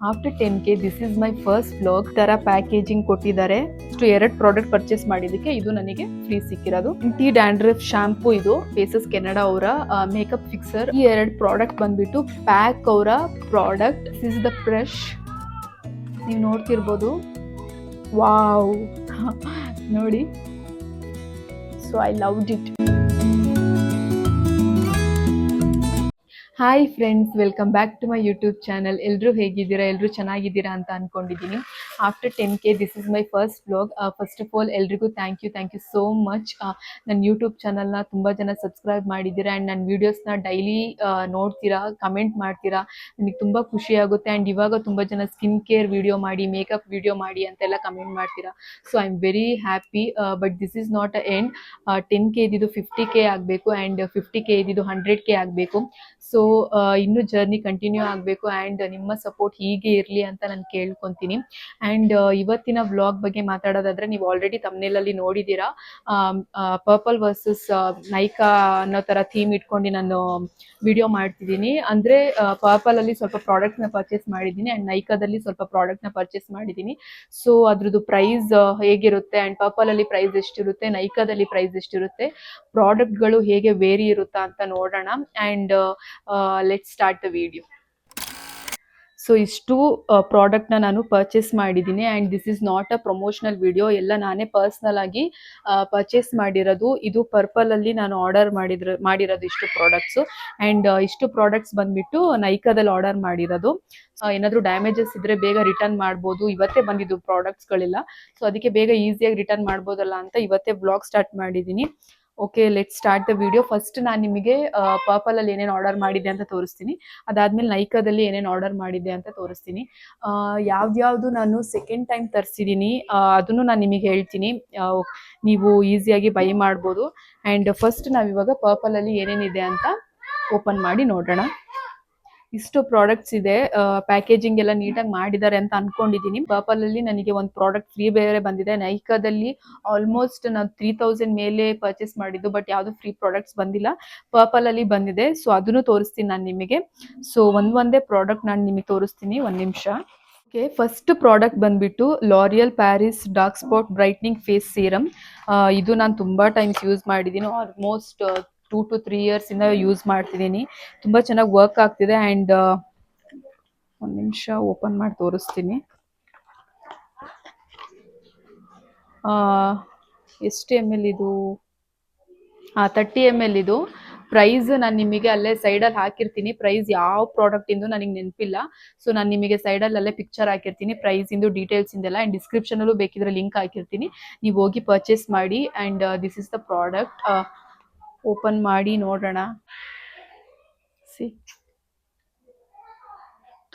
After 10K this is my first vlog. ತರ packaging ಕೊಟ್ಟಿದ್ದಾರೆ. ಇಷ್ಟು 2 ಪ್ರಾಡಕ್ಟ್ ಪರ್ಚೇಸ್ ಮಾಡಿದಕ್ಕೆ ಇದು ನನಗೆ ಫ್ರೀ ಸಿಕ್ಕಿರೋದು. ಟಿ ಡ್ಯಾಂಡ್ರಫ್ ಶಾಂಪೂ, ಇದು ಫೇಸಸ್ ಕೆನಡಾ ಅವರ ಮೇಕಪ್ ಫಿಕ್ಸರ್. ಈ 2 ಪ್ರಾಡಕ್ಟ್ ಬಂದ್ಬಿಟ್ಟು ಪ್ಯಾಕ್ ಅವರ product. This is the brush, ನೀವು ನೋಡ್ತಿರ್ಬೋದು. ವಾವ್ ನೋಡಿ, so I loved it. Hi friends, welcome back to my YouTube channel. ಎಲ್ಲರೂ ಹೇಗಿದ್ದೀರಾ? ಎಲ್ಲರೂ ಚೆನ್ನಾಗಿದ್ದೀರಾ ಅಂತ ಅಂದ್ಕೊಂಡಿದ್ದೀನಿ. After 10K this is my first vlog. First of all ಎಲ್ರಿಗೂ ಥ್ಯಾಂಕ್ ಯು ಸೋ ಮಚ್. ನನ್ನ ಯೂಟ್ಯೂಬ್ ಚಾನಲ್ನ ತುಂಬ ಜನ ಸಬ್ಸ್ಕ್ರೈಬ್ ಮಾಡಿದ್ದೀರಾ ಆ್ಯಂಡ್ ನನ್ನ ವೀಡಿಯೋಸ್ನ ಡೈಲಿ ನೋಡ್ತೀರಾ, ಕಮೆಂಟ್ ಮಾಡ್ತೀರಾ. ನನಗೆ ತುಂಬ ಖುಷಿ ಆಗುತ್ತೆ. ಆ್ಯಂಡ್ ಇವಾಗ ತುಂಬ ಜನ ಸ್ಕಿನ್ ಕೇರ್ ವಿಡಿಯೋ ಮಾಡಿ, ಮೇಕಪ್ ವಿಡಿಯೋ ಮಾಡಿ ಅಂತೆಲ್ಲ ಕಮೆಂಟ್ ಮಾಡ್ತೀರಾ. So I am very happy. But this is not a end. 10K ಇದ್ದಿದ್ದು 50K ಆಗಬೇಕು ಆ್ಯಂಡ್ 50K ಇದ್ದಿದ್ದು 100K ಆಗಬೇಕು. ಸೊ ಇನ್ನೂ ಜರ್ನಿ ಕಂಟಿನ್ಯೂ ಆಗಬೇಕು ಆ್ಯಂಡ್ ನಿಮ್ಮ ಸಪೋರ್ಟ್ ಹೀಗೆ ಇರಲಿ ಅಂತ ನಾನು ಕೇಳ್ಕೊತೀನಿ. ಆ್ಯಂಡ್ ಇವತ್ತಿನ ವ್ಲಾಗ್ ಬಗ್ಗೆ ಮಾತಾಡೋದಾದರೆ, ನೀವು ಆಲ್ರೆಡಿ ತಮ್ನೇಲಲ್ಲಿ ನೋಡಿದ್ದೀರಾ. ಪರ್ಪಲ್ ವರ್ಸಸ್ ನೈಕಾ ಅನ್ನೋ ಥರ ಥೀಮ್ ಇಟ್ಕೊಂಡು ನಾನು ವಿಡಿಯೋ ಮಾಡ್ತಿದ್ದೀನಿ. ಅಂದರೆ ಪರ್ಪಲಲ್ಲಿ ಸ್ವಲ್ಪ ಪ್ರಾಡಕ್ಟ್ನ ಪರ್ಚೇಸ್ ಮಾಡಿದ್ದೀನಿ ಆ್ಯಂಡ್ ನೈಕಾದಲ್ಲಿ ಸ್ವಲ್ಪ ಪ್ರಾಡಕ್ಟ್ನ ಪರ್ಚೇಸ್ ಮಾಡಿದ್ದೀನಿ. ಸೊ ಅದ್ರದ್ದು ಪ್ರೈಸ್ ಹೇಗಿರುತ್ತೆ ಆ್ಯಂಡ್ ಪರ್ಪಲಲ್ಲಿ ಪ್ರೈಸ್ ಎಷ್ಟಿರುತ್ತೆ, ನೈಕಾದಲ್ಲಿ ಪ್ರೈಸ್ ಎಷ್ಟಿರುತ್ತೆ, ಪ್ರಾಡಕ್ಟ್ಗಳು ಹೇಗೆ ವೇರಿ ಇರುತ್ತಾ ಅಂತ ನೋಡೋಣ. And let's start the video. So ಇಷ್ಟು ಪ್ರಾಡಕ್ಟ್ನ ನಾನು ಪರ್ಚೇಸ್ ಮಾಡಿದ್ದೀನಿ and this is not a promotional video. ಎಲ್ಲ ನಾನೇ ಪರ್ಸ್ನಲ್ ಆಗಿ ಪರ್ಚೇಸ್ ಮಾಡಿರೋದು. ಇದು ಪರ್ಪಲಲ್ಲಿ ನಾನು ಆರ್ಡರ್ ಮಾಡಿರೋದು ಇಷ್ಟು ಪ್ರಾಡಕ್ಟ್ಸು. ಆ್ಯಂಡ್ ಇಷ್ಟು ಪ್ರಾಡಕ್ಟ್ಸ್ ಬಂದ್ಬಿಟ್ಟು ನೈಕಾದಲ್ಲಿ ಆರ್ಡರ್ ಮಾಡಿರೋದು. ಏನಾದರೂ ಡ್ಯಾಮೇಜಸ್ ಇದ್ದರೆ ಬೇಗ ರಿಟರ್ನ್ ಮಾಡ್ಬೋದು. ಇವತ್ತೇ ಬಂದಿದ್ದು ಪ್ರಾಡಕ್ಟ್ಸ್ಗಳೆಲ್ಲ, ಸೊ ಅದಕ್ಕೆ ಬೇಗ ಈಸಿಯಾಗಿ ರಿಟರ್ನ್ ಮಾಡ್ಬೋದಲ್ಲ ಅಂತ ಇವತ್ತೇ ಬ್ಲಾಗ್ ಸ್ಟಾರ್ಟ್ ಮಾಡಿದ್ದೀನಿ. Okay, let start the video. First ನಾನು ನಿಮಗೆ ಪರ್ಪಲಲ್ಲಿ ಏನೇನು ಆರ್ಡರ್ ಮಾಡಿದ್ದೆ ಅಂತ ತೋರಿಸ್ತೀನಿ. ಅದಾದಮೇಲೆ ನೈಕಾದಲ್ಲಿ ಏನೇನು ಆರ್ಡರ್ ಮಾಡಿದ್ದೆ ಅಂತ ತೋರಿಸ್ತೀನಿ. ಯಾವ್ದ್ಯಾವುದು ನಾನು ಸೆಕೆಂಡ್ ಟೈಮ್ ತರಿಸಿದ್ದೀನಿ ಅದನ್ನು ನಾನು ನಿಮಗೆ ಹೇಳ್ತೀನಿ. ನೀವು ಈಸಿಯಾಗಿ ಬೈ ಮಾಡ್ಬೋದು. ಆ್ಯಂಡ್ ಫಸ್ಟ್ ನಾವಿವಾಗ ಪರ್ಪಲಲ್ಲಿ ಏನೇನಿದೆ ಅಂತ ಓಪನ್ ಮಾಡಿ ನೋಡೋಣ. ಇಷ್ಟು ಪ್ರಾಡಕ್ಟ್ಸ್ ಇದೆ. ಪ್ಯಾಕೇಜಿಂಗ್ ಎಲ್ಲ ನೀಟಾಗಿ ಮಾಡಿದ್ದಾರೆ ಅಂತ ಅನ್ಕೊಂಡಿದ್ದೀನಿ. ಪರ್ಪಲಲ್ಲಿ ನನಗೆ ಒಂದು ಪ್ರಾಡಕ್ಟ್ ಫ್ರೀ ಬೇರೆ ಬಂದಿದೆ. ನೈಕಾದಲ್ಲಿ ಆಲ್ಮೋಸ್ಟ್ ನಾನು 3000 ಮೇಲೆ ಪರ್ಚೇಸ್ ಮಾಡಿದ್ದು, ಬಟ್ ಯಾವುದು ಫ್ರೀ ಪ್ರಾಡಕ್ಟ್ಸ್ ಬಂದಿಲ್ಲ. ಪರ್ಪಲಲ್ಲಿ ಬಂದಿದೆ, ಸೊ ಅದನ್ನು ತೋರಿಸ್ತೀನಿ ನಾನು ನಿಮಗೆ. ಸೊ ಒಂದೇ ಪ್ರಾಡಕ್ಟ್ ನಾನು ನಿಮಗೆ ತೋರಿಸ್ತೀನಿ, ಒಂದು ನಿಮಿಷ. ಓಕೆ, ಫಸ್ಟ್ ಪ್ರಾಡಕ್ಟ್ ಬಂದ್ಬಿಟ್ಟು L'Oreal Paris dark spot brightening face serum. ಇದು ನಾನು ತುಂಬ ಟೈಮ್ಸ್ ಯೂಸ್ ಮಾಡಿದ್ದೀನಿ. ಆಲ್ಮೋಸ್ಟ್ 2 to 3 years ಇಂದ ಯೂಸ್ ಮಾಡ್ತಿದ್ದೀನಿ. ತುಂಬ ಚೆನ್ನಾಗಿ ವರ್ಕ್ ಆಗ್ತಿದೆ. ಆ್ಯಂಡ್ ಒಂದು ನಿಮಿಷ ಓಪನ್ ಮಾಡಿ ತೋರಿಸ್ತೀನಿ. ಎಷ್ಟು ml ಇದು? 30 ml ಇದು. ಪ್ರೈಸ್ ನಾನು ನಿಮಗೆ ಅಲ್ಲೇ ಸೈಡಲ್ಲಿ ಹಾಕಿರ್ತೀನಿ. ಪ್ರೈಸ್ ಯಾವ ಪ್ರಾಡಕ್ಟಿಂದು ನನಗೆ ನೆನಪಿಲ್ಲ, ಸೊ ನಾನು ನಿಮಗೆ ಸೈಡಲ್ಲಿ ಅಲ್ಲೇ ಪಿಕ್ಚರ್ ಹಾಕಿರ್ತೀನಿ, ಪ್ರೈಸಿಂದು ಡೀಟೇಲ್ಸ್ ಇಂದೆಲ್ಲ. ಆ್ಯಂಡ್ ಡಿಸ್ಕ್ರಿಪ್ಷನಲ್ಲೂ ಬೇಕಿದ್ರೆ ಲಿಂಕ್ ಹಾಕಿರ್ತೀನಿ, ನೀವು ಹೋಗಿ ಪರ್ಚೇಸ್ ಮಾಡಿ. And this is the product. Open ಮಾಡಿ ನೋಡೋಣ.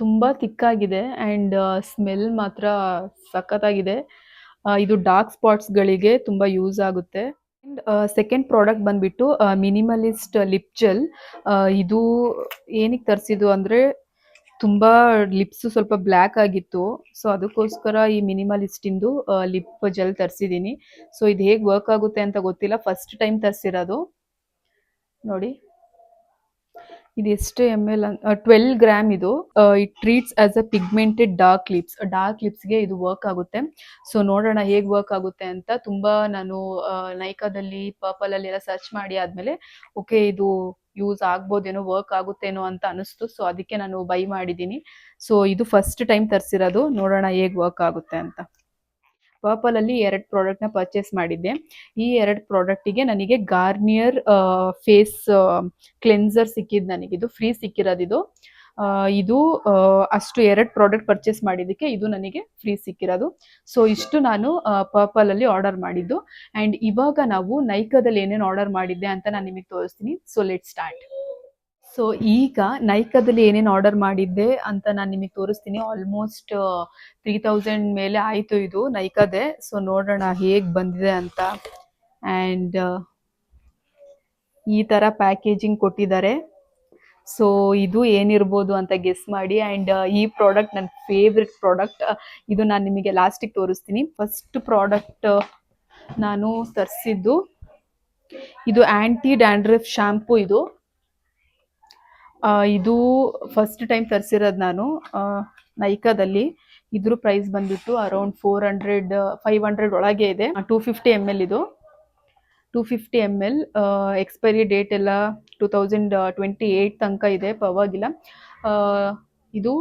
ತುಂಬ ತಿಕ್ಕಾಗಿದೆ ಆ್ಯಂಡ್ ಸ್ಮೆಲ್ ಮಾತ್ರ ಸಖತ್ತಾಗಿದೆ. ಇದು ಡಾರ್ಕ್ ಸ್ಪಾಟ್ಸ್ಗಳಿಗೆ ತುಂಬ ಯೂಸ್ ಆಗುತ್ತೆ. ಆ್ಯಂಡ್ ಸೆಕೆಂಡ್ ಪ್ರಾಡಕ್ಟ್ ಬಂದ್ಬಿಟ್ಟು ಮಿನಿಮಲಿಸ್ಟ್ ಲಿಪ್ ಜೆಲ್. ಇದು ಏನಕ್ಕೆ ತರಿಸಿದ್ದು ಅಂದರೆ, ತುಂಬ ಲಿಪ್ಸು ಸ್ವಲ್ಪ ಬ್ಲ್ಯಾಕ್ ಆಗಿತ್ತು, ಸೊ ಅದಕ್ಕೋಸ್ಕರ ಈ ಮಿನಿಮಲಿಸ್ಟಿಂದು ಲಿಪ್ ಜೆಲ್ ತರಿಸಿದ್ದೀನಿ. ಸೊ ಇದು ಹೇಗೆ ವರ್ಕ್ ಆಗುತ್ತೆ ಅಂತ ಗೊತ್ತಿಲ್ಲ, ಫಸ್ಟ್ ಟೈಮ್ ತರಿಸಿರೋದು. ನೋಡಿ, ಇದು ಎಷ್ಟು ml? 12 ಗ್ರಾಮ್ ಇದು. It treats as a pigmented dark ಲಿಪ್ಸ್ಗೆ ಇದು ವರ್ಕ್ ಆಗುತ್ತೆ. ಸೊ ನೋಡೋಣ ಹೇಗೆ ವರ್ಕ್ ಆಗುತ್ತೆ ಅಂತ. ತುಂಬ ನಾನು ನೈಕಾದಲ್ಲಿ, ಪರ್ಪಲಲ್ಲಿ ಎಲ್ಲ ಸರ್ಚ್ ಮಾಡಿ ಆದಮೇಲೆ ಓಕೆ ಇದು ಯೂಸ್ ಆಗ್ಬೋದೇನೋ, ವರ್ಕ್ ಆಗುತ್ತೇನೋ ಅಂತ ಅನಿಸ್ತು. ಸೊ ಅದಕ್ಕೆ ನಾನು ಬೈ ಮಾಡಿದ್ದೀನಿ. ಸೊ ಇದು ಫಸ್ಟ್ ಟೈಮ್ ತರಿಸಿರೋದು, ನೋಡೋಣ ಹೇಗೆ ವರ್ಕ್ ಆಗುತ್ತೆ ಅಂತ. ಪರ್ಪಲಲ್ಲಿ 2 ಪ್ರಾಡಕ್ಟ್ನ ಪರ್ಚೇಸ್ ಮಾಡಿದ್ದೆ. ಈ 2 ಪ್ರಾಡಕ್ಟಿಗೆ ನನಗೆ ಗಾರ್ನಿಯರ್ ಫೇಸ್ ಕ್ಲೆನ್ಸರ್ ಸಿಕ್ಕಿದ್ದು. ನನಗಿದು ಫ್ರೀ ಸಿಕ್ಕಿರೋದಿದು. ಇದು ಅಷ್ಟು 2 ಪ್ರಾಡಕ್ಟ್ ಪರ್ಚೇಸ್ ಮಾಡಿದ್ದಕ್ಕೆ ಇದು ನನಗೆ ಫ್ರೀ ಸಿಕ್ಕಿರೋದು. ಸೊ ಇಷ್ಟು ನಾನು ಪರ್ಪಲಲ್ಲಿ ಆರ್ಡರ್ ಮಾಡಿದ್ದು. ಆ್ಯಂಡ್ ಇವಾಗ ನಾವು ನೈಕಾದಲ್ಲಿ ಏನೇನು ಆರ್ಡರ್ ಮಾಡಿದ್ದೆ ಅಂತ ನಾನು ನಿಮಗೆ ತೋರಿಸ್ತೀನಿ. So let start. ಸೊ ಈಗ ನೈಕಾದಲ್ಲಿ ಏನೇನು ಆರ್ಡರ್ ಮಾಡಿದ್ದೆ ಅಂತ ನಾನು ನಿಮಗೆ ತೋರಿಸ್ತೀನಿ. ಆಲ್ಮೋಸ್ಟ್ 3000 ಮೇಲೆ ಆಯಿತು ಇದು ನೈಕಾದೆ. ಸೊ ನೋಡೋಣ ಹೇಗೆ ಬಂದಿದೆ ಅಂತ. ಆ್ಯಂಡ್ ಈ ಥರ ಪ್ಯಾಕೇಜಿಂಗ್ ಕೊಟ್ಟಿದ್ದಾರೆ. ಸೊ ಇದು ಏನಿರ್ಬೋದು ಅಂತ ಗೆಸ್ ಮಾಡಿ. ಆ್ಯಂಡ್ ಈ ಪ್ರಾಡಕ್ಟ್ ನನ್ನ ಫೇವ್ರೆಟ್ ಪ್ರಾಡಕ್ಟ್. ಇದು ನಾನು ನಿಮಗೆ ಲಾಸ್ಟಿಗೆ ತೋರಿಸ್ತೀನಿ. ಫಸ್ಟ್ ಪ್ರಾಡಕ್ಟ್ ನಾನು ತರಿಸಿದ್ದು ಇದು ಆ್ಯಂಟಿ ಡ್ಯಾಂಡ್ರಫ್ ಶಾಂಪೂ. ಇದು ಫಸ್ಟ್ ಟೈಮ್ ತರಿಸಿರೋದು ನಾನು. ನೈಕಾದಲ್ಲಿ. ಇದ್ರ ಪ್ರೈಸ್ ಬಂದ್ಬಿಟ್ಟು ಅರೌಂಡ್ 500 ಒಳಗೆ ಇದೆ. 250 ml ಇದು. 250 ml. ಎಕ್ಸ್ಪೈರಿ ಡೇಟ್ ಎಲ್ಲ 2028 ತನಕ ಇದೆ, ಪರವಾಗಿಲ್ಲ. ಇದು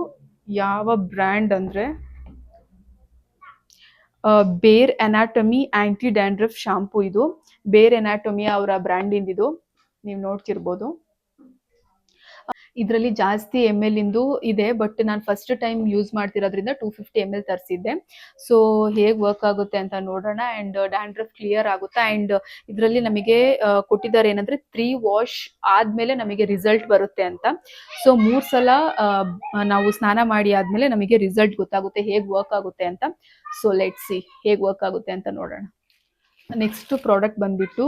ಯಾವ ಬ್ರ್ಯಾಂಡ್ ಅಂದರೆ ಬೇರ್ ಅನಾಟಮಿ ಆಂಟಿ ಡ್ಯಾಂಡ್ರಫ್ ಶಾಂಪೂ. ಇದು ಬೇರ್ ಅನಾಟಮಿ ಅವರ ಬ್ರ್ಯಾಂಡಿಂದ ಇದು, ನೀವು ನೋಡ್ತಿರ್ಬೋದು. ಇದರಲ್ಲಿ ಜಾಸ್ತಿ ml ಇಂದು ಇದೆ, ಬಟ್ ನಾನು ಫಸ್ಟ್ ಟೈಮ್ ಯೂಸ್ ಮಾಡ್ತಿರೋದ್ರಿಂದ 250 ml ತರಿಸಿದ್ದೆ. ಸೊ ಹೇಗೆ ವರ್ಕ್ ಆಗುತ್ತೆ ಅಂತ ನೋಡೋಣ. ಆ್ಯಂಡ್ ಡ್ಯಾಂಡ್ರಫ್ ಕ್ಲಿಯರ್ ಆಗುತ್ತೆ. ಆ್ಯಂಡ್ ಇದರಲ್ಲಿ ನಮಗೆ ಕೊಟ್ಟಿದ್ದಾರೆ ಏನಂದರೆ 3 ವಾಶ್ ಆದಮೇಲೆ ನಮಗೆ ರಿಸಲ್ಟ್ ಬರುತ್ತೆ ಅಂತ. ಸೊ 3 ಸಲ ನಾವು ಸ್ನಾನ ಮಾಡಿ ಆದಮೇಲೆ ನಮಗೆ ರಿಸಲ್ಟ್ ಗೊತ್ತಾಗುತ್ತೆ ಹೇಗೆ ವರ್ಕ್ ಆಗುತ್ತೆ ಅಂತ. ಸೊ ಲೆಟ್ಸ್ ಸಿ ಹೇಗೆ ವರ್ಕ್ ಆಗುತ್ತೆ ಅಂತ ನೋಡೋಣ. ನೆಕ್ಸ್ಟ್ ಪ್ರಾಡಕ್ಟ್ ಬಂದ್ಬಿಟ್ಟು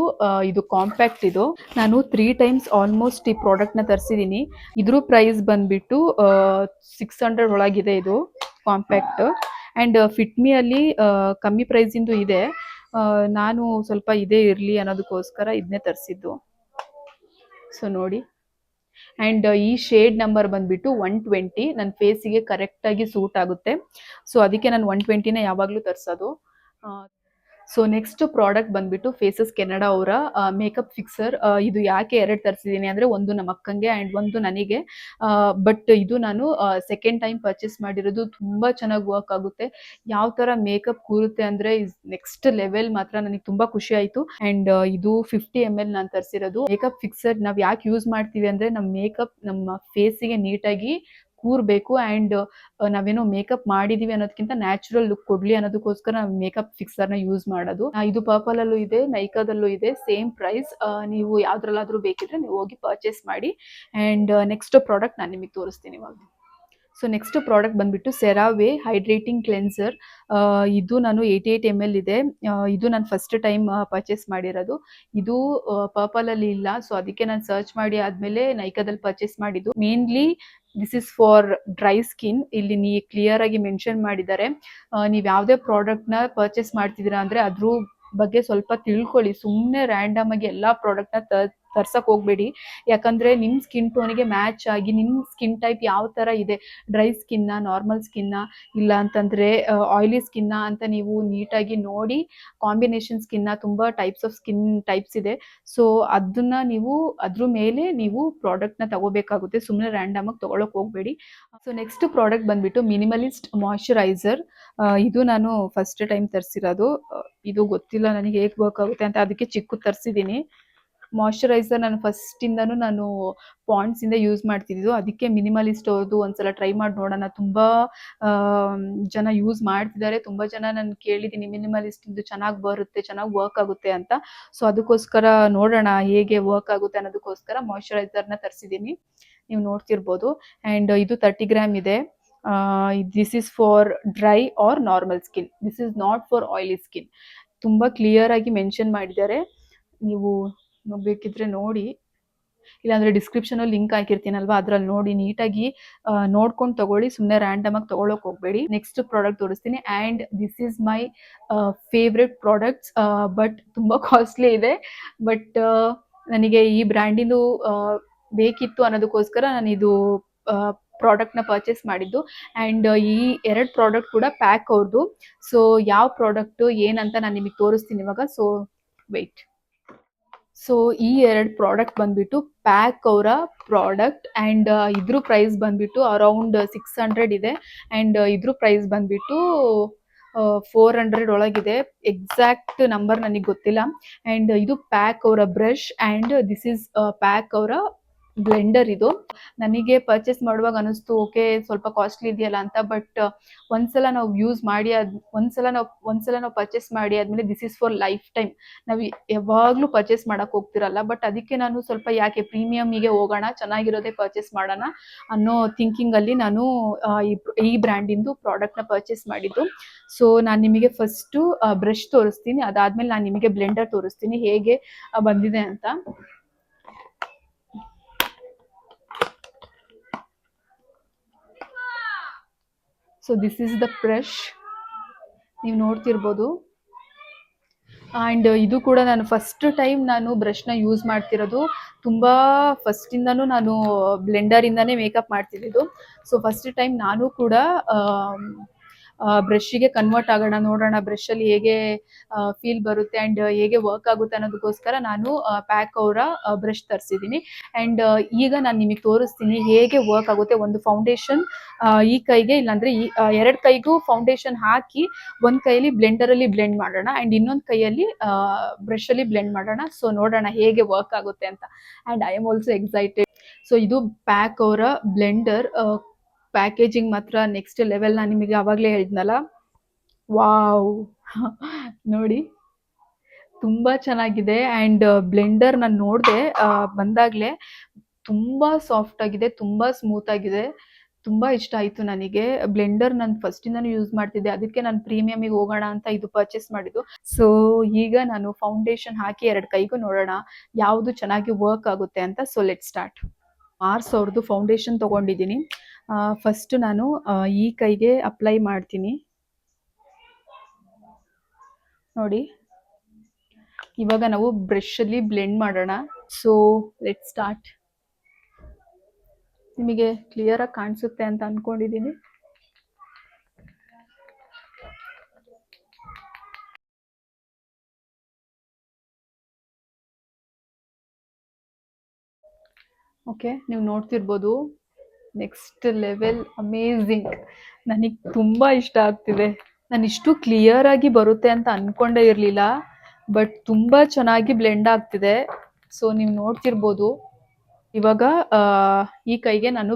ಇದು ಕಾಂಪ್ಯಾಕ್ಟ್. ಇದು ನಾನು 3 ಟೈಮ್ಸ್ ಆಲ್ಮೋಸ್ಟ್ ಈ ಪ್ರಾಡಕ್ಟ್ನ ತರಿಸಿದ್ದೀನಿ. ಇದ್ರ ಪ್ರೈಸ್ ಬಂದ್ಬಿಟ್ಟು 600 ಒಳಗಿದೆ ಇದು ಕಾಂಪ್ಯಾಕ್ಟ್. ಆ್ಯಂಡ್ ಫಿಟ್ಮಿ ಅಲ್ಲಿ ಕಮ್ಮಿ ಪ್ರೈಸಿಂದು ಇದೆ. ನಾನು ಸ್ವಲ್ಪ ಇದೇ ಇರಲಿ ಅನ್ನೋದಕ್ಕೋಸ್ಕರ ಇದನ್ನೇ ತರಿಸಿದ್ದು. ಸೊ ನೋಡಿ. ಆ್ಯಂಡ್ ಈ ಶೇಡ್ ನಂಬರ್ ಬಂದ್ಬಿಟ್ಟು 120. ನನ್ನ ಫೇಸಿಗೆ ಕರೆಕ್ಟಾಗಿ ಸೂಟ್ ಆಗುತ್ತೆ. ಸೊ ಅದಕ್ಕೆ ನಾನು 120ನೇ ಯಾವಾಗಲೂ ತರಿಸೋದು. ಸೊ ನೆಕ್ಸ್ಟ್ ಪ್ರಾಡಕ್ಟ್ ಬಂದ್ಬಿಟ್ಟು ಫೇಸಸ್ ಕೆನಡಾ ಅವರ ಮೇಕಪ್ ಫಿಕ್ಸರ್. ಇದು ಯಾಕೆ 2 ತರಿಸಿದ್ದೀನಿ ಅಂದರೆ, ಒಂದು ನಮ್ಮ ಅಕ್ಕಂಗೆ ಆ್ಯಂಡ್ ಒಂದು ನನಗೆ. ಬಟ್ ಇದು ನಾನು ಸೆಕೆಂಡ್ ಟೈಮ್ ಪರ್ಚೇಸ್ ಮಾಡಿರೋದು. ತುಂಬ ಚೆನ್ನಾಗಿ ವರ್ಕ್ ಆಗುತ್ತೆ. ಯಾವ ಥರ ಮೇಕಪ್ ಕೂರುತ್ತೆ ಅಂದರೆ ನೆಕ್ಸ್ಟ್ ಲೆವೆಲ್. ಮಾತ್ರ ನನಗೆ ತುಂಬ ಖುಷಿ ಆಯಿತು. ಆ್ಯಂಡ್ ಇದು 50 ml ನಾನು ತರಿಸಿರೋದು. ಮೇಕಪ್ ಫಿಕ್ಸರ್ ನಾವು ಯಾಕೆ ಯೂಸ್ ಮಾಡ್ತೀವಿ ಅಂದರೆ, ನಮ್ಮ ಮೇಕಪ್ ನಮ್ಮ ಫೇಸಿಗೆ ನೀಟಾಗಿ ಕೂರಬೇಕು. ಆ್ಯಂಡ್ ನಾವೇನೋ ಮೇಕಪ್ ಮಾಡಿದೀವಿ ಅನ್ನೋದಕ್ಕಿಂತ ನ್ಯಾಚುರಲ್ ಲುಕ್ ಕೊಡ್ಲಿ ಅನ್ನೋದಕ್ಕೋಸ್ಕರ ನಾವು ಮೇಕಪ್ ಫಿಕ್ಸರ್ನ ಯೂಸ್ ಮಾಡೋದು. ಇದು ಪರ್ಪಲ್ ಅಲ್ಲೂ ಇದೆ, ನೈಕಾದಲ್ಲೂ ಇದೆ, ಸೇಮ್ ಪ್ರೈಸ್. ನೀವು ಯಾವ್ದ್ರಲ್ಲಾದ್ರೂ ಬೇಕಿದ್ರೆ ನೀವು ಹೋಗಿ ಪರ್ಚೇಸ್ ಮಾಡಿ. ಆ್ಯಂಡ್ ನೆಕ್ಸ್ಟ್ ಪ್ರಾಡಕ್ಟ್ ನಾನು ನಿಮಗೆ ತೋರಿಸ್ತೀನಿ ಇವಾಗ. ಸೊ ನೆಕ್ಸ್ಟ್ ಪ್ರಾಡಕ್ಟ್ ಬಂದ್ಬಿಟ್ಟು ಸೆರಾವೆ ಹೈಡ್ರೇಟಿಂಗ್ ಕ್ಲೆನ್ಸರ್. ಇದು ನಾನು 88 ml ಇದೆ. ಇದು ನಾನು ಫಸ್ಟ್ ಟೈಮ್ ಪರ್ಚೇಸ್ ಮಾಡಿರೋದು. ಇದು ಪರ್ಪಲ್ ಅಲ್ಲಿ ಇಲ್ಲ. ಸೊ ಅದಕ್ಕೆ ನಾನು ಸರ್ಚ್ ಮಾಡಿ ಆದ್ಮೇಲೆ ನೈಕಾದಲ್ಲಿ ಪರ್ಚೇಸ್ ಮಾಡಿದ್ದು. Mainly this is for dry skin. ಇಲ್ಲಿ ಕ್ಲಿಯರ್ ಆಗಿ ಮೆನ್ಷನ್ ಮಾಡಿದ್ದಾರೆ. ನೀವು ಯಾವುದೇ ಪ್ರಾಡಕ್ಟ್ನ ಪರ್ಚೇಸ್ ಮಾಡ್ತಿದ್ದೀರಾ ಅಂದರೆ ಅದ್ರ ಬಗ್ಗೆ ಸ್ವಲ್ಪ ತಿಳ್ಕೊಳ್ಳಿ. ಸುಮ್ಮನೆ ರ್ಯಾಂಡಮ್ ಆಗಿ ಎಲ್ಲ ಪ್ರಾಡಕ್ಟ್ನ ತರ್ಸಕ್ಕೆ ಹೋಗಬೇಡಿ. ಯಾಕಂದರೆ ನಿಮ್ಮ ಸ್ಕಿನ್ ಟೋನಿಗೆ ಮ್ಯಾಚ್ ಆಗಿ ನಿಮ್ಮ ಸ್ಕಿನ್ ಟೈಪ್ ಯಾವ ಥರ ಇದೆ, ಡ್ರೈ ಸ್ಕಿನ್ನ, ನಾರ್ಮಲ್ ಸ್ಕಿನ್ನ, ಇಲ್ಲ ಅಂತಂದರೆ ಆಯಿಲಿ ಸ್ಕಿನ್ನ ಅಂತ ನೀವು ನೀಟಾಗಿ ನೋಡಿ. ಕಾಂಬಿನೇಷನ್ ಸ್ಕಿನ್ನ, ತುಂಬ ಟೈಪ್ಸ್ ಆಫ್ ಸ್ಕಿನ್ ಟೈಪ್ಸ್ ಇದೆ. ಸೊ ಅದನ್ನು ನೀವು ಅದ್ರ ಮೇಲೆ ನೀವು ಪ್ರಾಡಕ್ಟ್ನ ತಗೋಬೇಕಾಗುತ್ತೆ. ಸುಮ್ಮನೆ ರ್ಯಾಂಡಮ್ ಆಗಿ ತೊಗೊಳಕ್ಕೆ ಹೋಗಬೇಡಿ. ಸೊ ನೆಕ್ಸ್ಟ್ ಪ್ರಾಡಕ್ಟ್ ಬಂದ್ಬಿಟ್ಟು ಮಿನಿಮಲಿಸ್ಟ್ ಮಾಯ್ಶ್ಚರೈಸರ್. ಇದು ನಾನು ಫಸ್ಟ್ ಟೈಮ್ ತರಿಸಿರೋದು. ಇದು ಗೊತ್ತಿಲ್ಲ ನನಗೆ ಹೇಗೆ ವರ್ಕ್ ಆಗುತ್ತೆ ಅಂತ, ಅದಕ್ಕೆ ಚಿಕ್ಕ ತರಿಸಿದ್ದೀನಿ. ಮಾಯ್ಶ್ಚರೈಸರ್ ನಾನು ಫಸ್ಟಿಂದನೂ ನಾನು ಪಾಂಡ್ಸಿಂದ ಯೂಸ್ ಮಾಡ್ತಿದ್ದು. ಅದಕ್ಕೆ ಮಿನಿಮಲಿಸ್ಟ್ ಅವ್ರದ್ದು ಒಂದ್ಸಲ ಟ್ರೈ ಮಾಡಿ ನೋಡೋಣ. ತುಂಬ ಜನ ಯೂಸ್ ಮಾಡ್ತಿದ್ದಾರೆ. ತುಂಬ ಜನ ನಾನು ಕೇಳಿದ್ದೀನಿ ಮಿನಿಮಲಿಸ್ಟಿಂದು ಚೆನ್ನಾಗಿ ಬರುತ್ತೆ, ಚೆನ್ನಾಗಿ ವರ್ಕ್ ಆಗುತ್ತೆ ಅಂತ. ಸೊ ಅದಕ್ಕೋಸ್ಕರ ನೋಡೋಣ ಹೇಗೆ ವರ್ಕ್ ಆಗುತ್ತೆ ಅನ್ನೋದಕ್ಕೋಸ್ಕರ ಮಾಯ್ಶ್ಚರೈಸರ್ನ ತರಿಸಿದ್ದೀನಿ. ನೀವು ನೋಡ್ತಿರ್ಬೋದು. ಆ್ಯಂಡ್ ಇದು 30 ಗ್ರಾಮ್ ಇದೆ. This is for dry or normal skin. This is not for oily skin. ತುಂಬ ಕ್ಲಿಯರ್ ಆಗಿ ಮೆನ್ಷನ್ ಮಾಡಿದ್ದಾರೆ. ನೀವು ಬೇಕಿದ್ರೆ ನೋಡಿ, ಇಲ್ಲಾಂದರೆ ಡಿಸ್ಕ್ರಿಪ್ಷನಲ್ಲಿ ಲಿಂಕ್ ಹಾಕಿರ್ತೀನಲ್ವಾ, ಅದ್ರಲ್ಲಿ ನೋಡಿ ನೀಟಾಗಿ ನೋಡ್ಕೊಂಡು ತಗೊಳ್ಳಿ. ಸುಮ್ಮನೆ ರ್ಯಾಂಡಮ್ ಆಗಿ ತೊಗೊಳಕ್ಕೆ ಹೋಗಬೇಡಿ. ನೆಕ್ಸ್ಟ್ ಪ್ರಾಡಕ್ಟ್ ತೋರಿಸ್ತೀನಿ. And this is my favourite products. But ತುಂಬ ಕಾಸ್ಟ್ಲಿ ಇದೆ. ಬಟ್ ನನಗೆ ಈ ಬ್ರ್ಯಾಂಡಿಂದು ಬೇಕಿತ್ತು ಅನ್ನೋದಕ್ಕೋಸ್ಕರ ನಾನು ಇದು ಪ್ರಾಡಕ್ಟ್ನ ಪರ್ಚೇಸ್ ಮಾಡಿದ್ದು. ಆ್ಯಂಡ್ ಈ 2 ಪ್ರಾಡಕ್ಟ್ ಕೂಡ ಪ್ಯಾಕ್ ಅವ್ರದ್ದು. ಸೊ ಯಾವ ಪ್ರಾಡಕ್ಟು ಏನಂತ ನಾನು ನಿಮಗೆ ತೋರಿಸ್ತೀನಿ ಇವಾಗ. So weight. ಸೊ ಈ 2 ಪ್ರಾಡಕ್ಟ್ ಬಂದ್ಬಿಟ್ಟು ಪ್ಯಾಕ್ ಅವರ ಪ್ರಾಡಕ್ಟ್. ಆ್ಯಂಡ್ ಇದ್ರ ಪ್ರೈಸ್ ಬಂದ್ಬಿಟ್ಟು ಅರೌಂಡ್ 600 ಇದೆ. ಆ್ಯಂಡ್ ಇದ್ರ ಪ್ರೈಸ್ ಬಂದ್ಬಿಟ್ಟು 400 ಒಳಗಿದೆ. ಎಕ್ಸಾಕ್ಟ್ ನಂಬರ್ ನನಗೆ ಗೊತ್ತಿಲ್ಲ. ಆ್ಯಂಡ್ ಇದು ಪ್ಯಾಕ್ ಅವರ brush. And this is pack ಅವರ ಬ್ಲೆಂಡರ್. ಇದು ನನಗೆ ಪರ್ಚೇಸ್ ಮಾಡುವಾಗ ಅನಿಸ್ತು, ಓಕೆ ಸ್ವಲ್ಪ ಕಾಸ್ಟ್ಲಿ ಇದೆಯಲ್ಲ ಅಂತ. ಬಟ್ ಒಂದ್ಸಲ ನಾವು ಯೂಸ್ ಮಾಡಿ ಒಂದ್ಸಲ ನಾವು ಪರ್ಚೇಸ್ ಮಾಡಿ ಆದಮೇಲೆ this is for life time. ನಾವು ಯಾವಾಗಲೂ ಪರ್ಚೇಸ್ ಮಾಡೋಕ್ಕೆ ಹೋಗ್ತಿರಲ್ಲ. ಬಟ್ ಅದಕ್ಕೆ ನಾನು ಸ್ವಲ್ಪ ಯಾಕೆ ಪ್ರೀಮಿಯಮಿಗೆ ಹೋಗೋಣ, ಚೆನ್ನಾಗಿರೋದೇ ಪರ್ಚೇಸ್ ಮಾಡೋಣ ಅನ್ನೋ ಥಿಂಕಿಂಗಲ್ಲಿ ನಾನು ಈ ಬ್ರ್ಯಾಂಡಿಂದು ಪ್ರಾಡಕ್ಟ್ನ ಪರ್ಚೇಸ್ ಮಾಡಿದ್ದು. ಸೊ ನಾನು ನಿಮಗೆ ಫಸ್ಟು ಬ್ರಷ್ ತೋರಿಸ್ತೀನಿ. ಅದಾದಮೇಲೆ ನಾನು ನಿಮಗೆ ಬ್ಲೆಂಡರ್ ತೋರಿಸ್ತೀನಿ ಹೇಗೆ ಬಂದಿದೆ ಅಂತ. So this is the brush. ನೀವು ನೋಡ್ತಿರ್ಬೋದು. ಆ್ಯಂಡ್ ಇದು ಕೂಡ ನಾನು ಫಸ್ಟ್ ಟೈಮ್ ನಾನು ಬ್ರಷ್ನ ಯೂಸ್ ಮಾಡ್ತಿರೋದು. ತುಂಬ ಫಸ್ಟಿಂದನೂ ನಾನು ಬ್ಲೆಂಡರಿಂದನೇ ಮೇಕಪ್ ಮಾಡ್ತಿದ್ದಿದ್ದು. ಸೊ ಫಸ್ಟ್ ಟೈಮ್ ನಾನು ಕೂಡ ಬ್ರಷ್ಷಿಗೆ ಕನ್ವರ್ಟ್ ಆಗೋಣ, ನೋಡೋಣ ಬ್ರಷಲ್ಲಿ ಹೇಗೆ ಫೀಲ್ ಬರುತ್ತೆ ಆ್ಯಂಡ್ ಹೇಗೆ ವರ್ಕ್ ಆಗುತ್ತೆ ಅನ್ನೋದಕ್ಕೋಸ್ಕರ ನಾನು ಪ್ಯಾಕ್ ಅವರ ಬ್ರಷ್ ತರಿಸಿದ್ದೀನಿ. ಆ್ಯಂಡ್ ಈಗ ನಾನು ನಿಮಗೆ ತೋರಿಸ್ತೀನಿ ಹೇಗೆ ವರ್ಕ್ ಆಗುತ್ತೆ. ಒಂದು ಫೌಂಡೇಶನ್ ಈ ಕೈಗೆ, ಇಲ್ಲಾಂದರೆ ಈ ಎರಡು ಕೈಗೂ ಫೌಂಡೇಶನ್ ಹಾಕಿ ಒಂದು ಕೈಯಲ್ಲಿ ಬ್ಲೆಂಡರಲ್ಲಿ ಬ್ಲೆಂಡ್ ಮಾಡೋಣ ಆ್ಯಂಡ್ ಇನ್ನೊಂದು ಕೈಯಲ್ಲಿ ಬ್ರಷಲ್ಲಿ ಬ್ಲೆಂಡ್ ಮಾಡೋಣ. ಸೊ ನೋಡೋಣ ಹೇಗೆ ವರ್ಕ್ ಆಗುತ್ತೆ ಅಂತ. And I am also excited. So ಇದು ಪ್ಯಾಕ್ ಅವರ ಬ್ಲೆಂಡರ್. ಪ್ಯಾಕೇಜಿಂಗ್ ಮಾತ್ರ ನೆಕ್ಸ್ಟ್ ಲೆವೆಲ್. ನಾನು ನಿಮಗೆ ಆವಾಗಲೇ ಹೇಳಿದ್ನಲ್ಲ, ವಾವ್ ನೋಡಿ ತುಂಬ ಚೆನ್ನಾಗಿದೆ. ಆ್ಯಂಡ್ ಬ್ಲೆಂಡರ್ ನಾನು ನೋಡಿದೆ ಬಂದಾಗಲೇ, ತುಂಬ ಸಾಫ್ಟ್ ಆಗಿದೆ, ತುಂಬ ಸ್ಮೂತ್ ಆಗಿದೆ. ತುಂಬ ಇಷ್ಟ ಆಯಿತು ನನಗೆ. ಬ್ಲೆಂಡರ್ ನಾನು ಫಸ್ಟಿಂದನೂ ಯೂಸ್ ಮಾಡ್ತಿದ್ದೆ, ಅದಕ್ಕೆ ನಾನು ಪ್ರೀಮಿಯಮಿಗೆ ಹೋಗೋಣ ಅಂತ ಇದು ಪರ್ಚೇಸ್ ಮಾಡಿದ್ದು. ಸೊ ಈಗ ನಾನು ಫೌಂಡೇಶನ್ ಹಾಕಿ ಎರಡು ಕೈಗೂ ನೋಡೋಣ ಯಾವುದು ಚೆನ್ನಾಗಿ ವರ್ಕ್ ಆಗುತ್ತೆ ಅಂತ. So let start. ಮಾರ್ಸ್ ಅವ್ರದ್ದು ಫೌಂಡೇಶನ್ ತೊಗೊಂಡಿದ್ದೀನಿ. ಫಸ್ಟ್ ನಾನು ಈ ಕೈಗೆ ಅಪ್ಲೈ ಮಾಡ್ತೀನಿ. ನೋಡಿ, ಇವಾಗ ನಾವು ಬ್ರಷಲ್ಲಿ ಬ್ಲೆಂಡ್ ಮಾಡೋಣ. So let start. ನಿಮಗೆ ಕ್ಲಿಯರಾಗಿ ಕಾಣಿಸುತ್ತೆ ಅಂತ ಅಂದ್ಕೊಂಡಿದ್ದೀನಿ. ಓಕೆ, ನೀವು ನೋಡ್ತಿರ್ಬೋದು, ನೆಕ್ಸ್ಟ್ ಲೆವೆಲ್, ಅಮೇಝಿಂಗ್. ನನಗೆ ತುಂಬ ಇಷ್ಟ ಆಗ್ತಿದೆ. ನಾನು ಇಷ್ಟು ಕ್ಲಿಯರ್ ಆಗಿ ಬರುತ್ತೆ ಅಂತ ಅಂದ್ಕೊಂಡೇ ಇರಲಿಲ್ಲ, ಬಟ್ ತುಂಬ ಚೆನ್ನಾಗಿ ಬ್ಲೆಂಡ್ ಆಗ್ತಿದೆ. ಸೊ ನೀವು ನೋಡ್ತಿರ್ಬೋದು. ಇವಾಗ ಈ ಕೈಗೆ ನಾನು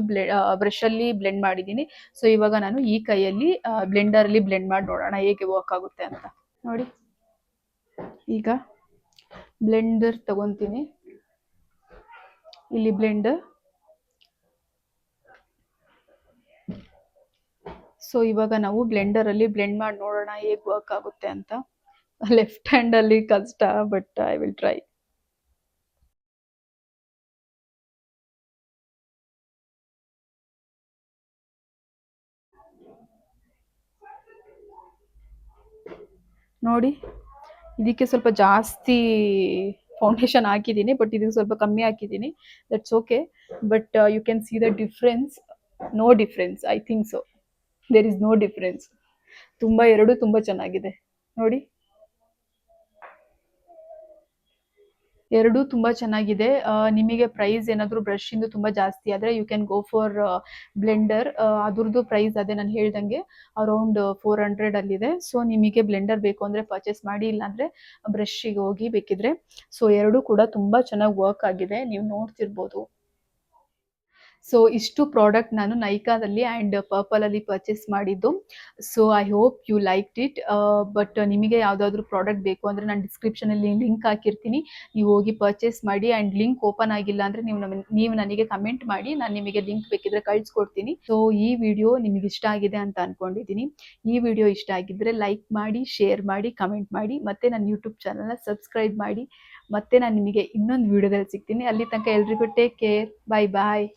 ಬ್ರಷಲ್ಲಿ ಬ್ಲೆಂಡ್ ಮಾಡಿದ್ದೀನಿ. ಸೊ ಇವಾಗ ನಾನು ಈ ಕೈಯಲ್ಲಿ ಬ್ಲೆಂಡರಲ್ಲಿ ಬ್ಲೆಂಡ್ ಮಾಡಿ ನೋಡೋಣ ಹೇಗೆ ವರ್ಕ್ ಆಗುತ್ತೆ ಅಂತ. ನೋಡಿ, ಈಗ ಬ್ಲೆಂಡರ್ ತಗೊತೀನಿ. ಇಲ್ಲಿ ಬ್ಲೆಂಡರ್. ಸೊ ಇವಾಗ ನಾವು ಬ್ಲೆಂಡರಲ್ಲಿ ಬ್ಲೆಂಡ್ ಮಾಡಿ ನೋಡೋಣ ಹೇಗೆ ವರ್ಕ್ ಆಗುತ್ತೆ ಅಂತ. ಲೆಫ್ಟ್ ಹ್ಯಾಂಡಲ್ಲಿ ಕಷ್ಟ, ಬಟ್ ಐ ವಿಲ್ ಟ್ರೈ. ನೋಡಿ, ಇದಕ್ಕೆ ಸ್ವಲ್ಪ ಜಾಸ್ತಿ ಫೌಂಡೇಶನ್ ಹಾಕಿದ್ದೀನಿ, ಬಟ್ ಇದಕ್ಕೆ ಸ್ವಲ್ಪ ಕಮ್ಮಿ ಹಾಕಿದ್ದೀನಿ. That's okay, but you can see the difference. No difference, I think so. There is no difference. ಎರಡು ತುಂಬ ಚೆನ್ನಾಗಿದೆ. ನೋಡಿ, ಎರಡೂ ತುಂಬ ಚೆನ್ನಾಗಿದೆ. ನಿಮಗೆ ಪ್ರೈಸ್ ಏನಾದರೂ ಬ್ರಷಿಂದು ತುಂಬ ಜಾಸ್ತಿ ಆದರೆ you can go for blender. ಅದ್ರದ್ದು ಪ್ರೈಸ್ ಅದೇ ನಾನು ಹೇಳ್ದಂಗೆ ಅರೌಂಡ್ 400 ಅಲ್ಲಿದೆ. ಸೊ ನಿಮಗೆ ಬ್ಲೆಂಡರ್ ಬೇಕು ಅಂದರೆ ಪರ್ಚೇಸ್ ಮಾಡಿ, ಇಲ್ಲಾಂದರೆ ಬ್ರಷ್ಷಿಗೆ ಹೋಗಿ ಬೇಕಿದ್ರೆ. ಸೊ ಎರಡೂ ಕೂಡ ತುಂಬ ಚೆನ್ನಾಗಿ ವರ್ಕ್ ಆಗಿದೆ, ನೀವು ನೋಡ್ತಿರ್ಬೋದು. ಸೊ ಇಷ್ಟು ಪ್ರಾಡಕ್ಟ್ ನಾನು ನೈಕಾದಲ್ಲಿ ಆ್ಯಂಡ್ ಪರ್ಪಲಲ್ಲಿ ಪರ್ಚೇಸ್ ಮಾಡಿದ್ದು. So I hope you liked it. But ನಿಮಗೆ ಯಾವುದಾದ್ರೂ ಪ್ರಾಡಕ್ಟ್ ಬೇಕು ಅಂದರೆ ನಾನು ಡಿಸ್ಕ್ರಿಪ್ಷನಲ್ಲಿ ಲಿಂಕ್ ಹಾಕಿರ್ತೀನಿ, ನೀವು ಹೋಗಿ ಪರ್ಚೇಸ್ ಮಾಡಿ. ಆ್ಯಂಡ್ ಲಿಂಕ್ ಓಪನ್ ಆಗಿಲ್ಲ ಅಂದರೆ ನೀವು ನನಗೆ ಕಮೆಂಟ್ ಮಾಡಿ, ನಾನು ನಿಮಗೆ ಲಿಂಕ್ ಬೇಕಿದ್ರೆ ಕಳಿಸ್ಕೊಡ್ತೀನಿ. ಸೊ ಈ ವಿಡಿಯೋ ನಿಮಗೆ ಇಷ್ಟ ಆಗಿದೆ ಅಂತ ಅಂದ್ಕೊಂಡಿದ್ದೀನಿ. ಈ ವಿಡಿಯೋ ಇಷ್ಟ ಆಗಿದ್ದರೆ ಲೈಕ್ ಮಾಡಿ, ಶೇರ್ ಮಾಡಿ, ಕಮೆಂಟ್ ಮಾಡಿ, ಮತ್ತು ನನ್ನ ಯೂಟ್ಯೂಬ್ ಚಾನಲ್ನ ಸಬ್ಸ್ಕ್ರೈಬ್ ಮಾಡಿ. ಮತ್ತೆ ನಾನು ನಿಮಗೆ ಇನ್ನೊಂದು ವಿಡಿಯೋದಲ್ಲಿ ಸಿಗ್ತೀನಿ. ಅಲ್ಲಿ ತನಕ ಎಲ್ರಿಗೂ ಟೇಕ್ ಕೇರ್. ಬಾಯ್ ಬಾಯ್.